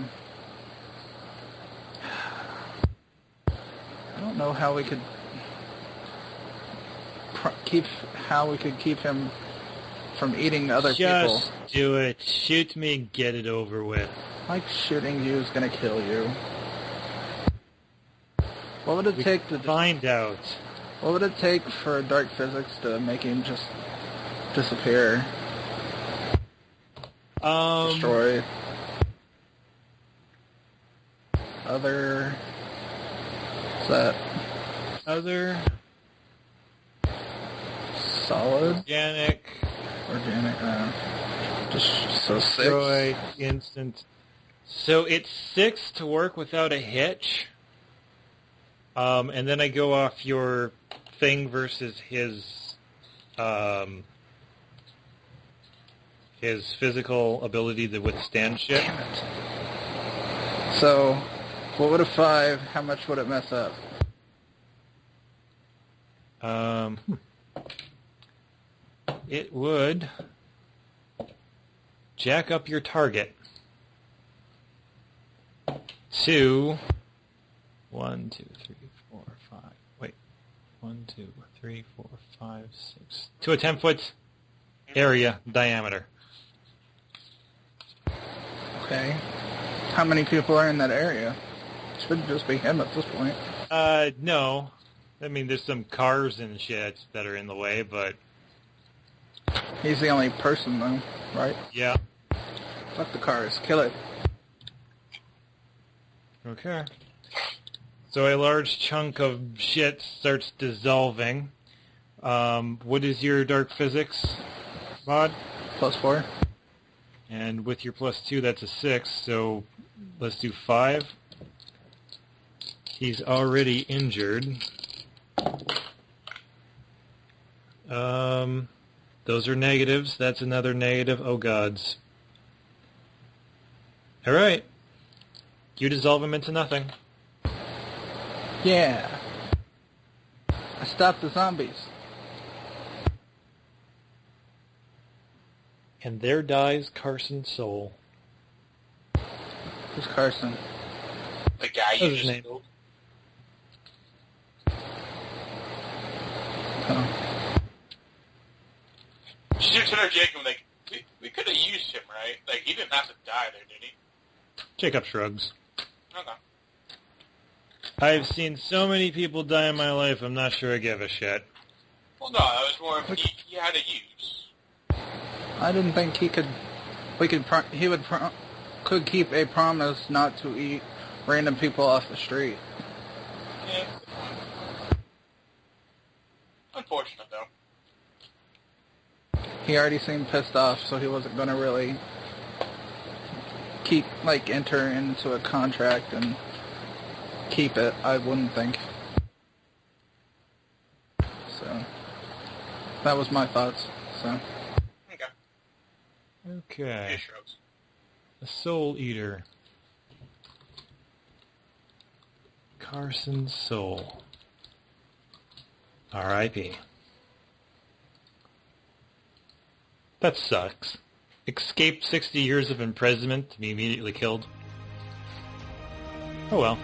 don't know how we could keep him from eating other people. Just do it. Shoot me and get it over with. Like shooting you is gonna kill you. What would it take to find out? What would it take for dark physics to make him just disappear? Destroy. Other. What's that? Other. Solid. Organic. Just so Destroy. 6. Instant. So it's 6 to work without a hitch. And then I go off your thing versus his physical ability to withstand shit. Damn it. So, what would a 5? How much would it mess up? It would jack up your target to 1, 2, 3, 4, 5. Wait, 1, 2, 3, 4, 5, 6. To a 10-foot area diameter. Okay. How many people are in that area? Should just be him at this point. No. I mean, there's some cars and shit that are in the way, but... He's the only person, though, right? Yeah. Fuck the cars. Kill it. Okay. So a large chunk of shit starts dissolving. What is your dark physics mod? +4. And with your +2, that's a 6, so let's do 5. He's already injured. Those are negatives. That's another negative. Oh, gods. All right. You dissolve him into nothing. Yeah. I stopped the zombies. And there dies Carson Soul. Who's Carson? The guy What's you his just name? killed. Oh. She turned to Jacob like, we could have used him, right? Like, he didn't have to die there, did he? Jacob shrugs. Okay. I've seen so many people die in my life, I'm not sure I give a shit. Well, no, that was more of he had to use. I didn't think he could. Could keep a promise not to eat random people off the street. Yeah. Unfortunate, though. He already seemed pissed off, so he wasn't going to really enter into a contract and keep it, I wouldn't think. So, that was my thoughts, so. Okay. Okay. He shrugs. A Soul Eater. Carson Soul. R.I.P. That sucks. Escaped 60 years of imprisonment to be immediately killed. Oh well.